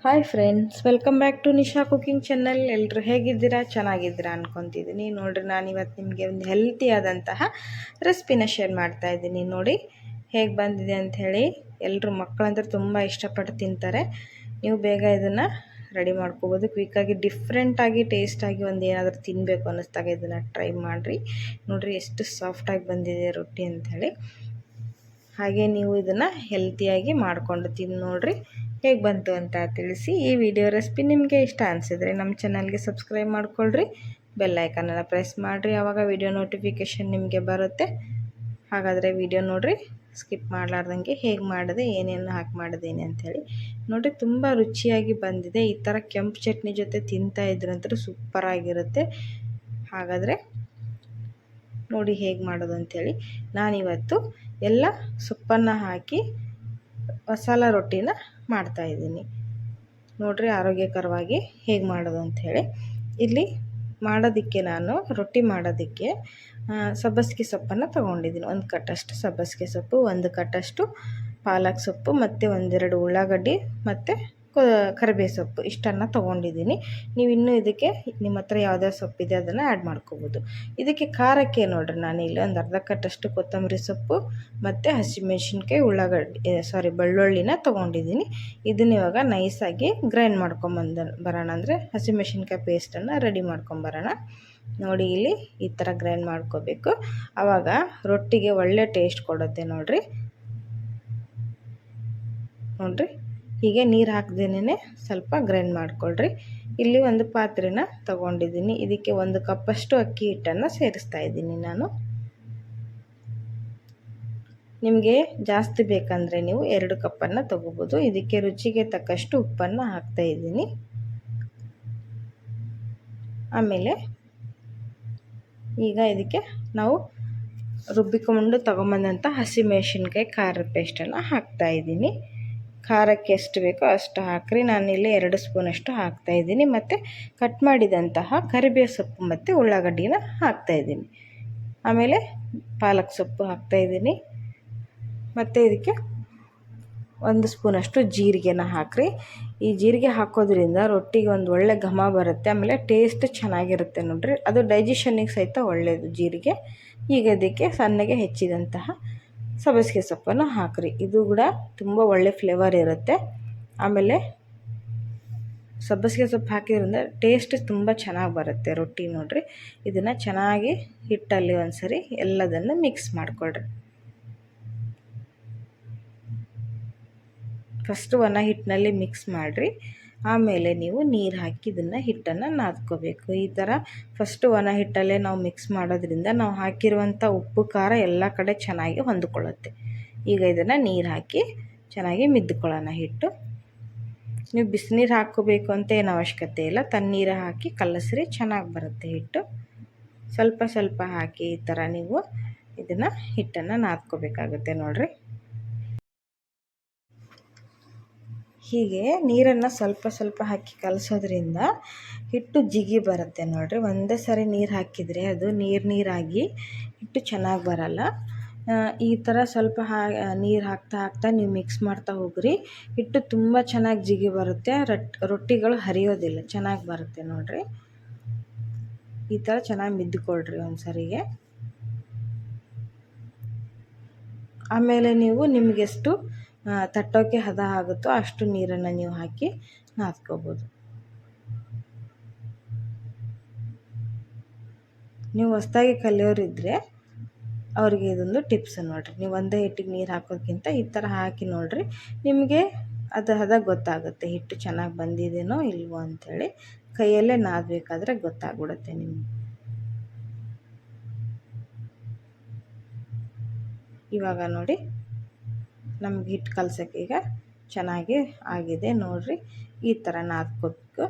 Hi friends, welcome back to Nisha cooking channel. ಎಲ್ಲರೂ ಹೇಗಿದ್ದೀರಾ? ಚೆನ್ನಾಗಿದ್ದೀರಾ ಅನ್ಕೊತಿದ್ದೀನಿ. ನೋಡಿರಿ, ನಾನು ಇವತ್ತು ನಿಮಗೆ ಒಂದು ಹೆಲ್ತಿ ಆದಂತಹ ರೆಸಿಪಿನ ಶೇರ್ ಮಾಡ್ತಾ ಇದ್ದೀನಿ. ನೋಡಿ ಹೇಗೆ ಬಂದಿದೆ ಅಂಥೇಳಿ. ಎಲ್ಲರೂ ಮಕ್ಕಳಂದ್ರೆ ತುಂಬ ಇಷ್ಟಪಟ್ಟು ತಿಂತಾರೆ. ನೀವು ಬೇಗ ಇದನ್ನು ರೆಡಿ ಮಾಡ್ಕೋಬೋದು. ಕ್ವಿಕ್ಕಾಗಿ ಡಿಫ್ರೆಂಟಾಗಿ ಟೇಸ್ಟಾಗಿ ಒಂದು ಏನಾದರೂ ತಿನ್ನಬೇಕು ಅನ್ನಿಸ್ದಾಗ ಇದನ್ನು ಟ್ರೈ ಮಾಡಿರಿ. ನೋಡಿರಿ ಎಷ್ಟು ಸಾಫ್ಟಾಗಿ ಬಂದಿದೆ ರೊಟ್ಟಿ ಅಂಥೇಳಿ. ಹಾಗೆ ನೀವು ಇದನ್ನು ಹೆಲ್ತಿಯಾಗಿ ಮಾಡಿಕೊಂಡು ತಿಂದು ನೋಡಿರಿ ಹೇಗೆ ಬಂತು ಅಂತ ತಿಳಿಸಿ. ಈ ವಿಡಿಯೋ ರೆಸಿಪಿ ನಿಮಗೆ ಇಷ್ಟ ಅನಿಸಿದರೆ ನಮ್ಮ ಚಾನಲ್ಗೆ ಸಬ್ಸ್ಕ್ರೈಬ್ ಮಾಡ್ಕೊಳ್ರಿ, ಬೆಲ್ ಐಕನನ್ನು ಪ್ರೆಸ್ ಮಾಡಿರಿ. ಆವಾಗ ವಿಡಿಯೋ ನೋಟಿಫಿಕೇಷನ್ ನಿಮಗೆ ಬರುತ್ತೆ. ಹಾಗಾದರೆ ವಿಡಿಯೋ ನೋಡಿರಿ, ಸ್ಕಿಪ್ ಮಾಡಲಾರ್ದಂಗೆ ಹೇಗೆ ಮಾಡಿದೆ, ಏನೇನು ಹಾಕಿ ಮಾಡಿದ್ದೀನಿ ಅಂಥೇಳಿ. ನೋಡಿರಿ, ತುಂಬ ರುಚಿಯಾಗಿ ಬಂದಿದೆ. ಈ ಥರ ಕೆಂಪು ಚಟ್ನಿ ಜೊತೆ ತಿಂತಾ ಇದ್ರಂತೂ ಸೂಪರಾಗಿರುತ್ತೆ. ಹಾಗಾದರೆ ನೋಡಿ ಹೇಗೆ ಮಾಡೋದು ಅಂಥೇಳಿ. ನಾನಿವತ್ತು ಎಲ್ಲ ಸೊಪ್ಪನ್ನು ಹಾಕಿ ಮಸಾಲ ರೊಟ್ಟಿನ ಮಾಡ್ತಾಯಿದ್ದೀನಿ. ನೋಡಿರಿ ಆರೋಗ್ಯಕರವಾಗಿ ಹೇಗೆ ಮಾಡೋದು ಅಂಥೇಳಿ. ಇಲ್ಲಿ ಮಾಡೋದಕ್ಕೆ ನಾನು ರೊಟ್ಟಿ ಮಾಡೋದಕ್ಕೆ ಸಬ್ಬಸಿಗೆ ಸೊಪ್ಪನ್ನು ತೊಗೊಂಡಿದ್ದೀನಿ. ಒಂದು ಕಟ್ಟಷ್ಟು ಸಬ್ಬಸಿಗೆ ಸೊಪ್ಪು, ಒಂದು ಕಟ್ಟಷ್ಟು ಪಾಲಕ್ ಸೊಪ್ಪು ಮತ್ತು ಒಂದೆರಡು ಉಳ್ಳಾಗಡ್ಡಿ ಮತ್ತು ಕರಿಬೇವು ಸೊಪ್ಪು ಇಷ್ಟನ್ನು ತೊಗೊಂಡಿದ್ದೀನಿ. ನೀವು ಇನ್ನೂ ಇದಕ್ಕೆ ನಿಮ್ಮ ಹತ್ರ ಯಾವುದ್ಯಾವ್ದು ಸೊಪ್ಪಿದೆ ಅದನ್ನು ಆ್ಯಡ್ ಮಾಡ್ಕೋಬೋದು. ಇದಕ್ಕೆ ಖಾರಕ್ಕೆ ನೋಡಿರಿ, ನಾನು ಇಲ್ಲಿ ಒಂದು ಅರ್ಧ ಕಟ್ಟಷ್ಟು ಕೊತ್ತಂಬರಿ ಸೊಪ್ಪು ಮತ್ತು ಹಸಿಮೆಣ್ಸಿನ್ಕಾಯಿ, ಬೆಳ್ಳುಳ್ಳಿನ ತೊಗೊಂಡಿದ್ದೀನಿ. ಇದನ್ನ ಇವಾಗ ನೈಸಾಗಿ ಗ್ರೈಂಡ್ ಬರೋಣ, ಅಂದರೆ ಹಸಿಮೆಣ್ಸಿನ್ಕಾಯಿ ಪೇಸ್ಟನ್ನು ರೆಡಿ ಮಾಡ್ಕೊಂಬರೋಣ. ನೋಡಿ, ಇಲ್ಲಿ ಈ ಥರ ಗ್ರೈಂಡ್ ಮಾಡ್ಕೋಬೇಕು. ಆವಾಗ ರೊಟ್ಟಿಗೆ ಒಳ್ಳೆ ಟೇಸ್ಟ್ ಕೊಡುತ್ತೆ. ನೋಡಿರಿ ಹೀಗೆ ನೀರು ಹಾಕ್ದೇನೆ ಸ್ವಲ್ಪ ಗ್ರೈಂಡ್ ಮಾಡ್ಕೊಳ್ರಿ. ಇಲ್ಲಿ ಒಂದು ಪಾತ್ರೆನ ತೊಗೊಂಡಿದ್ದೀನಿ. ಇದಕ್ಕೆ 1 ಕಪ್ಪಷ್ಟು ಅಕ್ಕಿ ಹಿಟ್ಟನ್ನು ಸೇರಿಸ್ತಾ ಇದ್ದೀನಿ ನಾನು. ನಿಮಗೆ ಜಾಸ್ತಿ ಬೇಕಂದರೆ ನೀವು 2 ಕಪ್ಪನ್ನು ತೊಗೋಬೋದು. ಇದಕ್ಕೆ ರುಚಿಗೆ ತಕ್ಕಷ್ಟು ಉಪ್ಪನ್ನು ಹಾಕ್ತಾ ಇದ್ದೀನಿ. ಆಮೇಲೆ ಈಗ ಇದಕ್ಕೆ ನಾವು ರುಬ್ಬಿಕೊಂಡು ತೊಗೊಂಬಂದಂಥ ಹಸಿಮೆಣ್ಸಿನ್ಕಾಯಿ ಖಾರದ ಪೇಸ್ಟನ್ನು ಹಾಕ್ತಾ ಇದ್ದೀನಿ. ಖಾರಕ್ಕೆ ಎಷ್ಟು ಬೇಕೋ ಅಷ್ಟು ಹಾಕ್ರಿ. ನಾನಿಲ್ಲಿ 2 ಸ್ಪೂನಷ್ಟು ಹಾಕ್ತಾಯಿದ್ದೀನಿ. ಮತ್ತು ಕಟ್ ಮಾಡಿದಂತಹ ಕರಿಬೇವು ಸೊಪ್ಪು ಮತ್ತು ಉಳ್ಳಾಗಡ್ಡಿನ ಹಾಕ್ತಾಯಿದ್ದೀನಿ. ಆಮೇಲೆ ಪಾಲಕ್ ಸೊಪ್ಪು ಹಾಕ್ತಾಯಿದ್ದೀನಿ. ಮತ್ತು ಇದಕ್ಕೆ 1 ಸ್ಪೂನಷ್ಟು ಜೀರಿಗೆನ ಹಾಕ್ರಿ. ಈ ಜೀರಿಗೆ ಹಾಕೋದ್ರಿಂದ ರೊಟ್ಟಿಗೆ ಒಂದು ಒಳ್ಳೆ ಘಮ ಬರುತ್ತೆ. ಆಮೇಲೆ ಟೇಸ್ಟ್ ಚೆನ್ನಾಗಿರುತ್ತೆ. ನೋಡಿರಿ, ಅದು ಡೈಜೆಷನ್ನಿಗೆ ಸಹಿತ ಒಳ್ಳೆಯದು ಜೀರಿಗೆ. ಈಗ ಇದಕ್ಕೆ ಸಣ್ಣಗೆ ಹೆಚ್ಚಿದಂತಹ ಸಬ್ಬಸಿಗೆ ಸೊಪ್ಪನ್ನು ಹಾಕ್ರಿ. ಇದು ಕೂಡ ತುಂಬ ಒಳ್ಳೆ ಫ್ಲೇವರ್ ಇರುತ್ತೆ. ಆಮೇಲೆ ಸಬ್ಬಸಿಗೆ ಸೊಪ್ಪು ಹಾಕಿದ್ರಿಂದ ಟೇಸ್ಟ್ ತುಂಬ ಚೆನ್ನಾಗಿ ಬರುತ್ತೆ ರೊಟ್ಟಿ. ನೋಡಿರಿ, ಇದನ್ನು ಚೆನ್ನಾಗಿ ಹಿಟ್ಟಲ್ಲಿ ಒಂದು ಸರಿ ಎಲ್ಲದನ್ನು ಮಿಕ್ಸ್ ಮಾಡಿಕೊಳ್ರಿ. ಫಸ್ಟು ಒಣ ಹಿಟ್ಟಿನಲ್ಲಿ ಮಿಕ್ಸ್ ಮಾಡಿರಿ. ಆಮೇಲೆ ನೀವು ನೀರು ಹಾಕಿ ಇದನ್ನು ಹಿಟ್ಟನ್ನು ನಾದ್ಕೋಬೇಕು. ಈ ಥರ ಫಸ್ಟು ಒಣ ಹಿಟ್ಟಲ್ಲೇ ನಾವು ಮಿಕ್ಸ್ ಮಾಡೋದ್ರಿಂದ ನಾವು ಹಾಕಿರುವಂಥ ಉಪ್ಪು ಖಾರ ಎಲ್ಲ ಕಡೆ ಚೆನ್ನಾಗಿ ಹೊಂದ್ಕೊಳ್ಳುತ್ತೆ. ಈಗ ಇದನ್ನು ನೀರು ಹಾಕಿ ಚೆನ್ನಾಗಿ ಮಿದ್ಕೊಳ್ಳೋಣ ಹಿಟ್ಟು. ನೀವು ಬಿಸಿನೀರು ಹಾಕ್ಕೋಬೇಕು ಅಂತ ಏನು ಅವಶ್ಯಕತೆ ಇಲ್ಲ. ತಣ್ಣೀರು ಹಾಕಿ ಕಲಸ್ರಿ, ಚೆನ್ನಾಗಿ ಬರುತ್ತೆ ಹಿಟ್ಟು. ಸ್ವಲ್ಪ ಸ್ವಲ್ಪ ಹಾಕಿ ಈ ಥರ ನೀವು ಇದನ್ನು ಹಿಟ್ಟನ್ನು ನಾದ್ಕೋಬೇಕಾಗುತ್ತೆ. ನೋಡಿರಿ, ಹೀಗೆ ನೀರನ್ನು ಸ್ವಲ್ಪ ಸ್ವಲ್ಪ ಹಾಕಿ ಕಲಸೋದ್ರಿಂದ ಹಿಟ್ಟು ಜಿಗಿ ಬರುತ್ತೆ. ನೋಡಿರಿ, ಒಂದೇ ಸರಿ ನೀರು ಹಾಕಿದರೆ ಅದು ನೀರಾಗಿ ಹಿಟ್ಟು ಚೆನ್ನಾಗಿ ಬರಲ್ಲ. ಈ ಥರ ಸ್ವಲ್ಪ ನೀರು ಹಾಕ್ತಾ ನೀವು ಮಿಕ್ಸ್ ಮಾಡ್ತಾ ಹೋಗ್ರಿ. ಹಿಟ್ಟು ತುಂಬ ಚೆನ್ನಾಗಿ ಜಿಗಿ ಬರುತ್ತೆ. ರೊಟ್ಟಿಗಳು ಹರಿಯೋದಿಲ್ಲ, ಚೆನ್ನಾಗಿ ಬರುತ್ತೆ. ನೋಡಿರಿ, ಈ ಥರ ಚೆನ್ನಾಗಿ ಮಿದ್ದುಕೊಳ್ರಿ ಒಂದು ಸರಿಗೆ. ಆಮೇಲೆ ನೀವು ನಿಮಗೆಷ್ಟು ತಟ್ಟೋಕ್ಕೆ ಹದ ಆಗುತ್ತೋ ಅಷ್ಟು ನೀರನ್ನು ನೀವು ಹಾಕಿ ನಾದ್ಕೋಬೋದು. ನೀವು ಹೊಸದಾಗಿ ಕಲಿಯೋರಿದ್ದರೆ ಅವ್ರಿಗೆ ಇದೊಂದು ಟಿಪ್ಸ್ ನೋಡಿರಿ. ನೀವು ಒಂದೇ ಹಿಟ್ಟಿಗೆ ನೀರು ಹಾಕೋದಕ್ಕಿಂತ ಈ ಥರ ಹಾಕಿ ನೋಡಿರಿ, ನಿಮಗೆ ಅದು ಹದ ಗೊತ್ತಾಗುತ್ತೆ. ಹಿಟ್ಟು ಚೆನ್ನಾಗಿ ಬಂದಿದೆಯೋ ಇಲ್ವೋ ಅಂಥೇಳಿ ಕೈಯಲ್ಲೇ ನಾದಬೇಕಾದ್ರೆ ಗೊತ್ತಾಗ್ಬಿಡುತ್ತೆ ನಿಮಗೆ. ಇವಾಗ ನೋಡಿ, ನಮ್ಗೆ ಹಿಟ್ಟು ಕಲಸೋಕ್ಕೆ ಈಗ ಚೆನ್ನಾಗಿ ಆಗಿದೆ. ನೋಡಿರಿ, ಈ ಥರ ನಾದ್ಕೋಬೇಕು.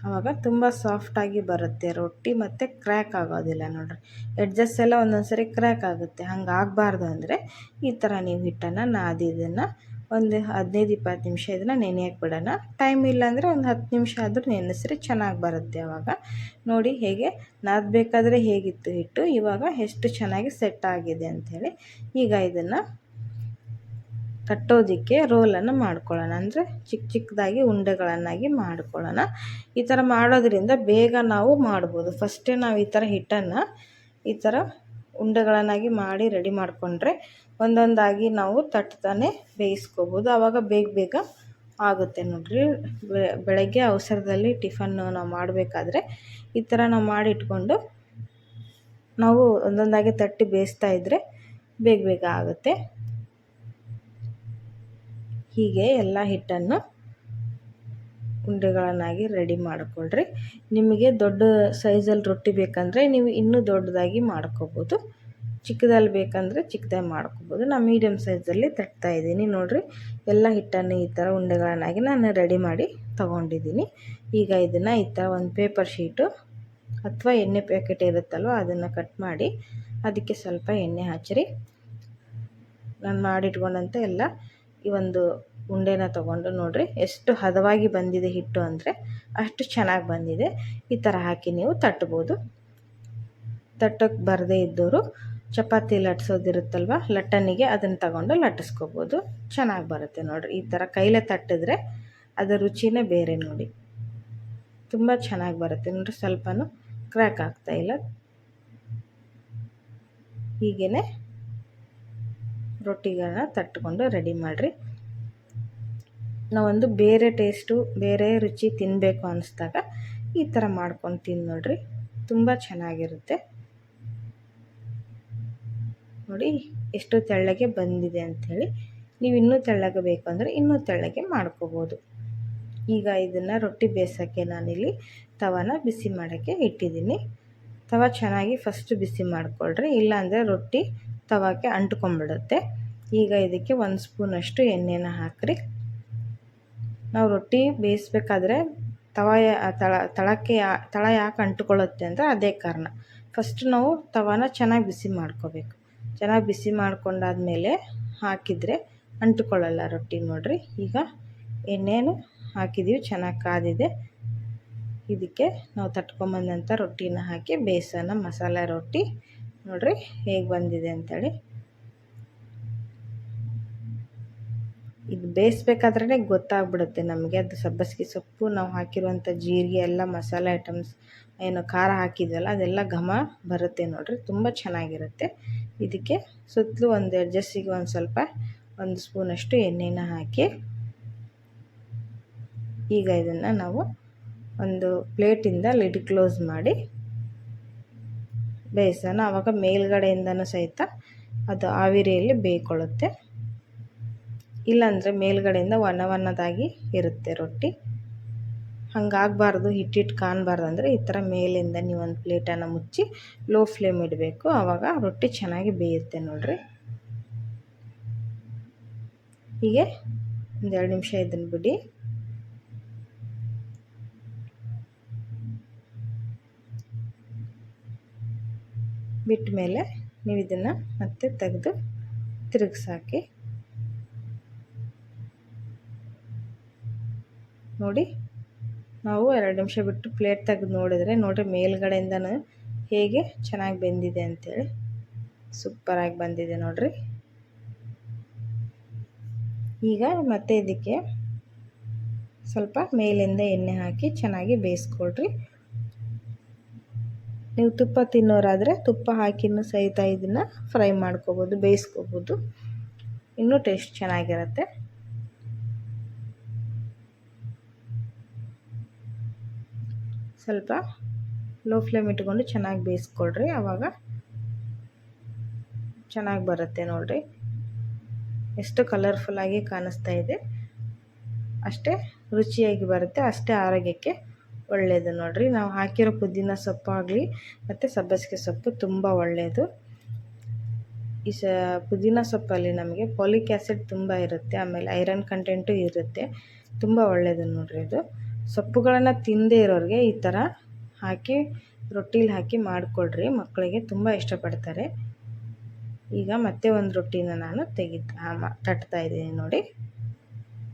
ಆವಾಗ ತುಂಬ ಸಾಫ್ಟಾಗಿ ಬರುತ್ತೆ ರೊಟ್ಟಿ, ಮತ್ತು ಕ್ರ್ಯಾಕ್ ಆಗೋದಿಲ್ಲ. ನೋಡಿರಿ, ಎಡ್ಜಸ್ ಎಲ್ಲ ಒಂದೊಂದು ಸರಿ ಕ್ರ್ಯಾಕ್ ಆಗುತ್ತೆ. ಹಂಗೆ ಆಗಬಾರ್ದು ಅಂದರೆ ಈ ಥರ ನೀವು ಹಿಟ್ಟನ್ನು ನಾದಿ ಇದನ್ನು ಒಂದು 15-20 ನಿಮಿಷ ಇದನ್ನು ನೆನೆಯಕ್ಕೆ ಬಿಡೋಣ. ಟೈಮ್ ಇಲ್ಲಾಂದರೆ ಒಂದು 10 ನಿಮಿಷ ಆದರೂ ನೆನೆಸ್ರಿ, ಚೆನ್ನಾಗಿ ಬರುತ್ತೆ ಆವಾಗ. ನೋಡಿ ಹೇಗೆ ನಾದಬೇಕಾದ್ರೆ ಹೇಗಿತ್ತು ಹಿಟ್ಟು, ಇವಾಗ ಎಷ್ಟು ಚೆನ್ನಾಗಿ ಸೆಟ್ ಆಗಿದೆ ಅಂಥೇಳಿ. ಈಗ ಇದನ್ನು ತಟ್ಟೋದಕ್ಕೆ ರೋಲನ್ನು ಮಾಡ್ಕೊಳ್ಳೋಣ. ಅಂದರೆ ಚಿಕ್ಕ ಚಿಕ್ಕದಾಗಿ ಉಂಡೆಗಳನ್ನಾಗಿ ಮಾಡ್ಕೊಳ್ಳೋಣ. ಈ ಥರ ಮಾಡೋದ್ರಿಂದ ಬೇಗ ನಾವು ಮಾಡ್ಬೋದು. ಫಸ್ಟೇ ನಾವು ಈ ಥರ ಹಿಟ್ಟನ್ನು ಈ ಥರ ಉಂಡೆಗಳನ್ನಾಗಿ ಮಾಡಿ ರೆಡಿ ಮಾಡಿಕೊಂಡ್ರೆ ಒಂದೊಂದಾಗಿ ನಾವು ತಟ್ತಾನೆ ಬೇಯಿಸ್ಕೋಬೋದು. ಆವಾಗ ಬೇಗ ಬೇಗ ಆಗುತ್ತೆ ನೋಡಿರಿ. ಬೆಳಗ್ಗೆ ಅವಸರದಲ್ಲಿ ಟಿಫನ್ನು ನಾವು ಮಾಡಬೇಕಾದ್ರೆ ಈ ಥರ ನಾವು ಮಾಡಿ ಇಟ್ಕೊಂಡು ನಾವು ಒಂದೊಂದಾಗಿ ತಟ್ಟಿ ಬೇಯಿಸ್ತಾ ಇದ್ದರೆ ಬೇಗ ಬೇಗ ಆಗುತ್ತೆ. ಹೀಗೆ ಎಲ್ಲ ಹಿಟ್ಟನ್ನು ಉಂಡೆಗಳನ್ನಾಗಿ ರೆಡಿ ಮಾಡಿಕೊಳ್ಳ್ರಿ. ನಿಮಗೆ ದೊಡ್ಡ ಸೈಜಲ್ಲಿ ರೊಟ್ಟಿ ಬೇಕಂದರೆ ನೀವು ಇನ್ನೂ ದೊಡ್ಡದಾಗಿ ಮಾಡ್ಕೋಬೋದು, ಚಿಕ್ಕದಲ್ಲಿ ಬೇಕಂದರೆ ಚಿಕ್ಕದಾಗಿ ಮಾಡ್ಕೋಬೋದು. ನಾನು ಮೀಡಿಯಮ್ ಸೈಜಲ್ಲಿ ತಟ್ತಾ ಇದ್ದೀನಿ ನೋಡಿರಿ. ಎಲ್ಲ ಹಿಟ್ಟನ್ನು ಈ ಥರ ಉಂಡೆಗಳನ್ನಾಗಿ ನಾನು ರೆಡಿ ಮಾಡಿ ತೊಗೊಂಡಿದ್ದೀನಿ. ಈಗ ಇದನ್ನು ಈ ಥರ ಒಂದು ಪೇಪರ್ ಶೀಟು ಅಥವಾ ಎಣ್ಣೆ ಪ್ಯಾಕೆಟ್ ಇರುತ್ತಲ್ವ ಅದನ್ನು ಕಟ್ ಮಾಡಿ ಅದಕ್ಕೆ ಸ್ವಲ್ಪ ಎಣ್ಣೆ ಹಚ್ಚಿರಿ. ನಾನು ಮಾಡಿಟ್ಕೊಂಡಂತೆ ಎಲ್ಲ ಈ ಒಂದು ಉಂಡೆನ ತೊಗೊಂಡು ನೋಡಿರಿ ಎಷ್ಟು ಹದವಾಗಿ ಬಂದಿದೆ ಹಿಟ್ಟು ಅಂದರೆ ಅಷ್ಟು ಚೆನ್ನಾಗಿ ಬಂದಿದೆ. ಈ ಥರ ಹಾಕಿ ನೀವು ತಟ್ಬೋದು. ತಟ್ಟಕ್ಕೆ ಬರದೇ ಇದ್ದವರು ಚಪಾತಿ ಲಟ್ಸೋದಿರುತ್ತಲ್ವ ಲಟ್ಟಣಿಗೆ ಅದನ್ನು ತಗೊಂಡು ಲಟ್ಟಿಸ್ಕೋಬೋದು, ಚೆನ್ನಾಗಿ ಬರುತ್ತೆ ನೋಡಿರಿ. ಈ ಥರ ಕೈಲೇ ತಟ್ಟಿದ್ರೆ ಅದರ ರುಚಿನೇ ಬೇರೆ ನೋಡಿ, ತುಂಬ ಚೆನ್ನಾಗಿ ಬರುತ್ತೆ ನೋಡಿರಿ. ಸ್ವಲ್ಪನೂ ಕ್ರ್ಯಾಕ್ ಆಗ್ತಾಯಿಲ್ಲ. ಹೀಗೇ ರೊಟ್ಟಿಗಳನ್ನ ತಟ್ಕೊಂಡು ರೆಡಿ ಮಾಡಿರಿ. ನಾವೊಂದು ಬೇರೆ ಟೇಸ್ಟು ಬೇರೆ ರುಚಿ ತಿನ್ನಬೇಕು ಅನ್ನಿಸ್ದಾಗ ಈ ಥರ ಮಾಡ್ಕೊಂಡು ತಿಂದು ನೋಡಿರಿ, ತುಂಬ ಚೆನ್ನಾಗಿರುತ್ತೆ ನೋಡಿ. ಎಷ್ಟು ತೆಳ್ಳಗೆ ಬಂದಿದೆ ಅಂಥೇಳಿ. ನೀವು ಇನ್ನೂ ತೆಳ್ಳಗೆ ಬೇಕು ಅಂದರೆ ಇನ್ನೂ ತೆಳ್ಳಗೆ ಮಾಡ್ಕೋಬೋದು. ಈಗ ಇದನ್ನು ರೊಟ್ಟಿ ಬೇಯಿಸೋಕ್ಕೆ ನಾನಿಲ್ಲಿ ತವಾನ ಬಿಸಿ ಮಾಡೋಕ್ಕೆ ಇಟ್ಟಿದ್ದೀನಿ. ತವ ಚೆನ್ನಾಗಿ ಫಸ್ಟ್ ಬಿಸಿ ಮಾಡಿಕೊಳ್ಳ್ರಿ, ಇಲ್ಲಾಂದರೆ ರೊಟ್ಟಿ ತವಾಕ್ಕೆ ಅಂಟ್ಕೊಂಡ್ಬಿಡುತ್ತೆ. ಈಗ ಇದಕ್ಕೆ 1 ಸ್ಪೂನಷ್ಟು ಎಣ್ಣೆನ ಹಾಕಿರಿ. ನಾವು ರೊಟ್ಟಿ ಬೇಯಿಸ್ಬೇಕಾದ್ರೆ ತಳ ಯಾಕೆ ಅಂಟ್ಕೊಳ್ಳುತ್ತೆ ಅಂದರೆ ಅದೇ ಕಾರಣ. ಫಸ್ಟ್ ನಾವು ತವಾನ ಚೆನ್ನಾಗಿ ಬಿಸಿ ಮಾಡ್ಕೋಬೇಕು. ಚೆನ್ನಾಗಿ ಬಿಸಿ ಮಾಡ್ಕೊಂಡಾದ್ಮೇಲೆ ಹಾಕಿದರೆ ಅಂಟ್ಕೊಳ್ಳಲ್ಲ ರೊಟ್ಟಿ ನೋಡಿರಿ. ಈಗ ಎಣ್ಣೆನೂ ಹಾಕಿದ್ದೀವಿ, ಚೆನ್ನಾಗಿ ಕಾದಿದೆ. ಇದಕ್ಕೆ ನಾವು ತಟ್ಕೊಂಬಂದಂಥ ರೊಟ್ಟಿನ ಹಾಕಿ ಬೇಯಿಸೋಣ. ಮಸಾಲೆ ರೊಟ್ಟಿ ನೋಡಿರಿ ಹೇಗೆ ಬಂದಿದೆ ಅಂಥೇಳಿ. ಇದು ಬೇಯಿಸ್ಬೇಕಾದ್ರೇ ಗೊತ್ತಾಗ್ಬಿಡುತ್ತೆ ನಮಗೆ. ಅದು ಸಬ್ಬಸಿಗೆ ಸೊಪ್ಪು, ನಾವು ಹಾಕಿರುವಂಥ ಜೀರಿಗೆ ಎಲ್ಲ ಮಸಾಲೆ ಐಟಮ್ಸ್ ಏನು ಖಾರ ಹಾಕಿದ್ವಲ್ಲ ಅದೆಲ್ಲ ಘಮ ಬರುತ್ತೆ ನೋಡಿರಿ, ತುಂಬ ಚೆನ್ನಾಗಿರುತ್ತೆ. ಇದಕ್ಕೆ ಸುತ್ತಲೂ ಒಂದು ಎಡ್ಜಸ್ಸಿಗೆ ಒಂದು ಸ್ವಲ್ಪ 1 ಸ್ಪೂನಷ್ಟು ಎಣ್ಣೆನ ಹಾಕಿ ಈಗ ಇದನ್ನು ನಾವು ಒಂದು ಪ್ಲೇಟಿಂದ ಲಿಡ್ ಕ್ಲೋಸ್ ಮಾಡಿ ಬೇಯಿಸೋಣ. ಆವಾಗ ಮೇಲ್ಗಡೆಯಿಂದನೂ ಸಹಿತ ಅದು ಆವಿರಿಯಲ್ಲಿ ಬೇಯ್ಕೊಳ್ಳುತ್ತೆ. ಇಲ್ಲಾಂದರೆ ಮೇಲ್ಗಡೆಯಿಂದ ಒಣದಾಗಿ ಇರುತ್ತೆ ರೊಟ್ಟಿ. ಹಂಗಾಗಬಾರ್ದು, ಹಿಟ್ಟಿಟ್ಟು ಕಾಣಬಾರ್ದು ಅಂದರೆ ಈ ಥರ ಮೇಲಿಂದ ನೀವು ಒಂದು ಪ್ಲೇಟನ್ನು ಮುಚ್ಚಿ ಲೋ ಫ್ಲೇಮ್ ಇಡಬೇಕು. ಆವಾಗ ರೊಟ್ಟಿ ಚೆನ್ನಾಗಿ ಬೇಯುತ್ತೆ ನೋಡಿರಿ. ಹೀಗೆ 1-2 ನಿಮಿಷ ಇದನ್ನು ಬಿಡಿ. ಬಿಟ್ಟ ಮೇಲೆ ನೀವು ಇದನ್ನು ಮತ್ತೆ ತೆಗೆದು ತಿರುಗಿಸಾಕಿ ನೋಡಿ. ನಾವು 2 ನಿಮಿಷ ಬಿಟ್ಟು ಪ್ಲೇಟ್ ತೆಗೆದು ನೋಡಿದರೆ ನೋಡಿರಿ ಮೇಲ್ಗಡೆಯಿಂದನೂ ಹೇಗೆ ಚೆನ್ನಾಗಿ ಬೆಂದಿದೆ ಅಂಥೇಳಿ. ಸೂಪರಾಗಿ ಬಂದಿದೆ ನೋಡಿರಿ. ಈಗ ಮತ್ತೆ ಇದಕ್ಕೆ ಸ್ವಲ್ಪ ಮೇಲಿಂದ ಎಣ್ಣೆ ಹಾಕಿ ಚೆನ್ನಾಗಿ ಬೇಯಿಸ್ಕೊಳ್ರಿ. ನೀವು ತುಪ್ಪ ತಿನ್ನೋರಾದರೆ ತುಪ್ಪ ಹಾಕಿನೂ ಸಹಿತ ಇದನ್ನು ಫ್ರೈ ಮಾಡ್ಕೋಬೋದು, ಬೇಯಿಸ್ಕೋಬೋದು, ಇನ್ನೂ ಟೇಸ್ಟ್ ಚೆನ್ನಾಗಿರುತ್ತೆ. ಸ್ವಲ್ಪ ಲೋ ಫ್ಲೇಮ್ ಇಟ್ಕೊಂಡು ಚೆನ್ನಾಗಿ ಬೇಯಿಸ್ಕೊಳ್ರಿ, ಆವಾಗ ಚೆನ್ನಾಗಿ ಬರುತ್ತೆ ನೋಡಿರಿ. ಎಷ್ಟು ಕಲರ್ಫುಲ್ಲಾಗಿ ಕಾಣಿಸ್ತಾ ಇದೆ, ಅಷ್ಟೇ ರುಚಿಯಾಗಿ ಬರುತ್ತೆ, ಅಷ್ಟೇ ಆರೋಗ್ಯಕ್ಕೆ ಒಳ್ಳೆಯದು ನೋಡಿರಿ. ನಾವು ಹಾಕಿರೋ ಪುದೀನ ಸೊಪ್ಪಾಗಲಿ ಮತ್ತು ಸಬ್ಬಸಿಗೆ ಸೊಪ್ಪು ತುಂಬ ಒಳ್ಳೆಯದು. ಈ ಪುದೀನ ಸೊಪ್ಪಲ್ಲಿ ನಮಗೆ ಫಾಲಿಕ್ ಆ್ಯಸಿಡ್ ತುಂಬ ಇರುತ್ತೆ, ಆಮೇಲೆ ಐರನ್ ಕಂಟೆಂಟು ಇರುತ್ತೆ, ತುಂಬ ಒಳ್ಳೆಯದು ನೋಡಿರಿ. ಇದು ಸೊಪ್ಪುಗಳನ್ನು ತಿನ್ನದೇ ಇರೋರಿಗೆ ಈ ಥರ ಹಾಕಿ ರೊಟ್ಟಿಲಿ ಹಾಕಿ ಮಾಡಿಕೊಡ್ರಿ, ಮಕ್ಕಳಿಗೆ ತುಂಬ ಇಷ್ಟಪಡ್ತಾರೆ. ಈಗ ಮತ್ತೆ ಒಂದು ರೊಟ್ಟಿನ ನಾನು ತಟ್ತಾ ಇದ್ದೀನಿ ನೋಡಿ.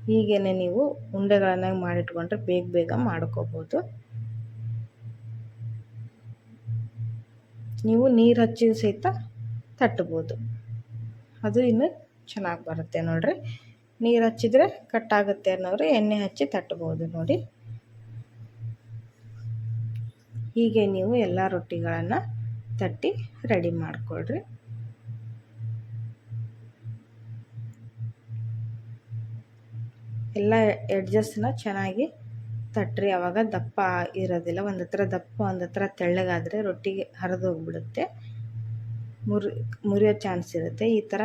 ಹೀಗೇ ನೀವು ಉಂಡೆಗಳನ್ನಾಗಿ ಮಾಡಿಟ್ಕೊಂಡ್ರೆ ಬೇಗ ಬೇಗ ಮಾಡ್ಕೋಬೋದು. ನೀವು ನೀರು ಹಚ್ಚಿ ಸಹಿತ ತಟ್ಬೋದು, ಅದು ಇನ್ನೂ ಚೆನ್ನಾಗಿ ಬರುತ್ತೆ ನೋಡಿರಿ. ನೀರು ಹಚ್ಚಿದರೆ ಕಟ್ಟಾಗುತ್ತೆ ಅನ್ನೋರು ಎಣ್ಣೆ ಹಚ್ಚಿ ತಟ್ಬೋದು ನೋಡಿ. ಹೀಗೆ ನೀವು ಎಲ್ಲ ರೊಟ್ಟಿಗಳನ್ನು ತಟ್ಟಿ ರೆಡಿ ಮಾಡಿಕೊಳ್ರಿ. ಎಲ್ಲ ಎಡ್ಜಸ್ನ ಚೆನ್ನಾಗಿ ತಟ್ರಿ, ಆವಾಗ ದಪ್ಪ ಇರೋದಿಲ್ಲ. ಒಂದು ಹತ್ರ ದಪ್ಪ ಒಂದು ಹತ್ರ ತೆಳ್ಳಗಾದರೆ ರೊಟ್ಟಿಗೆ ಹರಿದೋಗ್ಬಿಡುತ್ತೆ, ಮುರಿಯೋ ಚಾನ್ಸ್ ಇರುತ್ತೆ. ಈ ಥರ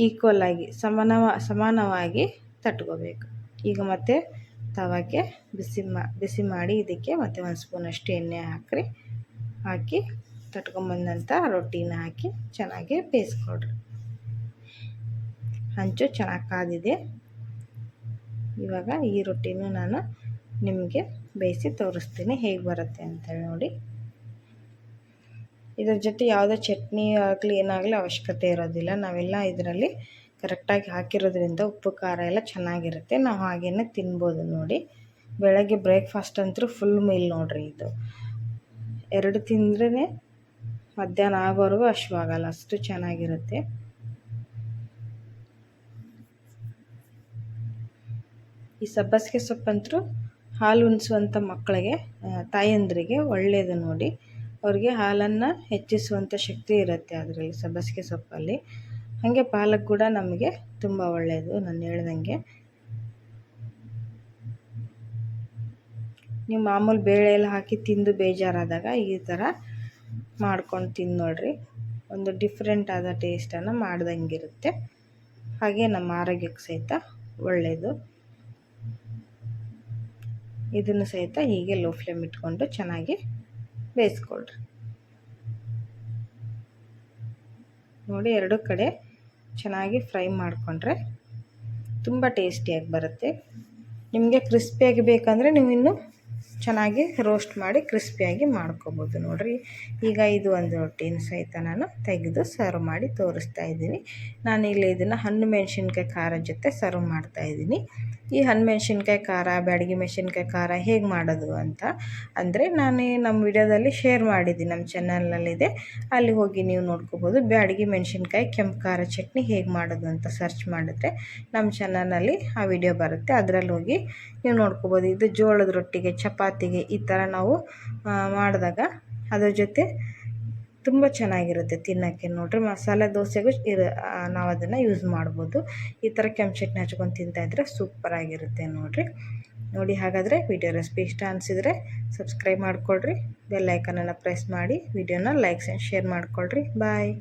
ಈಕ್ವಲಾಗಿ ಸಮಾನವಾಗಿ ತಟ್ಕೋಬೇಕು. ಈಗ ಮತ್ತೆ ತವಕ್ಕೆ ಬಿಸಿ ಮಾಡಿ ಇದಕ್ಕೆ ಮತ್ತೆ ಒಂದು ಸ್ಪೂನಷ್ಟು ಎಣ್ಣೆ ಹಾಕಿ ತಟ್ಕೊಂಬಂದಂಥ ರೊಟ್ಟಿನ ಹಾಕಿ ಚೆನ್ನಾಗಿ ಬೇಯಿಸ್ಕೊಳ್ರಿ. ಹಂಚು ಚೆನ್ನಾಗಿ ಕಾದಿದೆ. ಇವಾಗ ಈ ರೊಟ್ಟಿನೂ ನಾನು ನಿಮಗೆ ಬೇಯಿಸಿ ತೋರಿಸ್ತೀನಿ ಹೇಗೆ ಬರುತ್ತೆ ಅಂತೇಳಿ ನೋಡಿ. ಇದರ ಜೊತೆ ಯಾವುದೇ ಚಟ್ನಿ ಆಗಲಿ ಏನಾಗಲಿ ಅವಶ್ಯಕತೆ ಇರೋದಿಲ್ಲ. ನಾವೆಲ್ಲ ಇದರಲ್ಲಿ ಕರೆಕ್ಟಾಗಿ ಹಾಕಿರೋದ್ರಿಂದ ಉಪ್ಪು ಖಾರ ಎಲ್ಲ ಚೆನ್ನಾಗಿರುತ್ತೆ. ನಾವು ಹಾಗೇ ತಿನ್ಬೋದು ನೋಡಿ. ಬೆಳಗ್ಗೆ ಬ್ರೇಕ್ಫಾಸ್ಟ್ ಅಂತೂ ಫುಲ್ ಮೀಲ್ ನೋಡಿರಿ ಇದು. 2 ತಿಂದ್ರೇ ಮಧ್ಯಾಹ್ನ ಆಗೋವರೆಗೂ ಹಶ್ವಾಗಲ್ಲ, ಅಷ್ಟು ಚೆನ್ನಾಗಿರುತ್ತೆ. ಈ ಸಬ್ಬಸಿಗೆ ಸೊಪ್ಪಂತೂ ಹಾಲು ಉಣಿಸುವಂಥ ಮಕ್ಕಳಿಗೆ, ತಾಯಂದ್ರಿಗೆ ಒಳ್ಳೆಯದು ನೋಡಿ. ಅವ್ರಿಗೆ ಹಾಲನ್ನು ಹೆಚ್ಚಿಸುವಂಥ ಶಕ್ತಿ ಇರುತ್ತೆ ಅದರಲ್ಲಿ, ಸಬ್ಬಸಿಗೆ ಸೊಪ್ಪಲ್ಲಿ. ಹಾಗೆ ಪಾಲಕ್ ಕೂಡ ನಮಗೆ ತುಂಬ ಒಳ್ಳೆಯದು. ನಾನು ಹೇಳ್ದಂಗೆ ನೀವು ಮಾಮೂಲು ಬೇಳೆ ಎಲ್ಲ ಹಾಕಿ ತಿಂದು ಬೇಜಾರಾದಾಗ ಈ ಥರ ಮಾಡ್ಕೊಂಡು ತಿಂದು ನೋಡ್ರಿ. ಒಂದು ಡಿಫ್ರೆಂಟ್ ಆದ ಟೇಸ್ಟನ್ನು ಮಾಡ್ದಂಗಿರುತ್ತೆ. ಹಾಗೆ ನಮ್ಮ ಆರೋಗ್ಯಕ್ಕೆ ಸಹಿತ ಒಳ್ಳೆಯದು. ಇದನ್ನು ಸಹಿತ ಹೀಗೆ ಲೋ ಫ್ಲೇಮ್ ಇಟ್ಕೊಂಡು ಚೆನ್ನಾಗಿ ಬೇಯಿಸ್ಕೊಳ್ರಿ ನೋಡಿ. 2 ಕಡೆ ಚೆನ್ನಾಗಿ ಫ್ರೈ ಮಾಡಿಕೊಂಡ್ರೆ ತುಂಬ ಟೇಸ್ಟಿಯಾಗಿ ಬರುತ್ತೆ. ನಿಮಗೆ ಕ್ರಿಸ್ಪಿಯಾಗಿ ಬೇಕಂದರೆ ನೀವು ಇನ್ನೂ ಚೆನ್ನಾಗಿ ರೋಸ್ಟ್ ಮಾಡಿ ಕ್ರಿಸ್ಪಿಯಾಗಿ ಮಾಡ್ಕೊಬೋದು ನೋಡಿರಿ. ಈಗ ಇದು ಒಂದು ರೊಟ್ಟಿನ ಸಹಿತ ನಾನು ತೆಗೆದು ಸರ್ವ್ ಮಾಡಿ ತೋರಿಸ್ತಾ ಇದ್ದೀನಿ. ನಾನಿಲ್ಲಿ ಇದನ್ನು ಹಣ್ಣು ಮೆಣಸಿನ್ಕಾಯಿ ಖಾರ ಜೊತೆ ಸರ್ವ್ ಮಾಡ್ತಾಯಿದ್ದೀನಿ. ಈ ಹಣ್ಣು ಮೆಣಸಿನ್ಕಾಯಿ ಖಾರ, ಬ್ಯಾಡಗಿ ಮೆಣಸಿನ್ಕಾಯಿ ಖಾರ ಹೇಗೆ ಮಾಡೋದು ಅಂತ ಅಂದರೆ ನಮ್ಮ ವಿಡಿಯೋದಲ್ಲಿ ಶೇರ್ ಮಾಡಿದ್ದೀನಿ, ನಮ್ಮ ಚಾನಲ್ನಲ್ಲಿದೆ, ಅಲ್ಲಿ ಹೋಗಿ ನೀವು ನೋಡ್ಕೋಬೋದು. ಬ್ಯಾಡಗಿ ಮೆಣಸಿನ್ಕಾಯಿ ಕೆಂಪು ಖಾರ ಚಟ್ನಿ ಹೇಗೆ ಮಾಡೋದು ಅಂತ ಸರ್ಚ್ ಮಾಡಿದ್ರೆ ನಮ್ಮ ಚಾನಲ್ನಲ್ಲಿ ಆ ವಿಡಿಯೋ ಬರುತ್ತೆ, ಅದರಲ್ಲಿ ಹೋಗಿ ನೀವು ನೋಡ್ಕೋಬೋದು. ಇದು ಜೋಳದ ರೊಟ್ಟಿಗೆ, ಚಪಾತಿಗೆ ಈ ಥರ ನಾವು ಮಾಡಿದಾಗ ಅದ್ರ ಜೊತೆ ತುಂಬ ಚೆನ್ನಾಗಿರುತ್ತೆ ತಿನ್ನೋಕ್ಕೆ ನೋಡಿರಿ. ಮಸಾಲೆ ದೋಸೆಗೂ ನಾವು ಅದನ್ನು ಯೂಸ್ ಮಾಡ್ಬೋದು. ಈ ಥರ ಕೆಂಪು ಚಟ್ನಿ ಹಚ್ಕೊಂಡು ತಿಂತಾಯಿದ್ರೆ ಸೂಪರಾಗಿರುತ್ತೆ ನೋಡಿ. ಹಾಗಾದರೆ ವಿಡಿಯೋ ರೆಸಿಪಿ ಇಷ್ಟ ಅನಿಸಿದರೆ ಸಬ್ಸ್ಕ್ರೈಬ್ ಮಾಡಿಕೊಳ್ರಿ, ಬೆಲ್ ಐಕನನ್ನು ಪ್ರೆಸ್ ಮಾಡಿ ವಿಡಿಯೋನ ಲೈಕ್ಸ್ ಆ್ಯಂಡ್ ಶೇರ್ ಮಾಡಿಕೊಳ್ರಿ. ಬಾಯ್.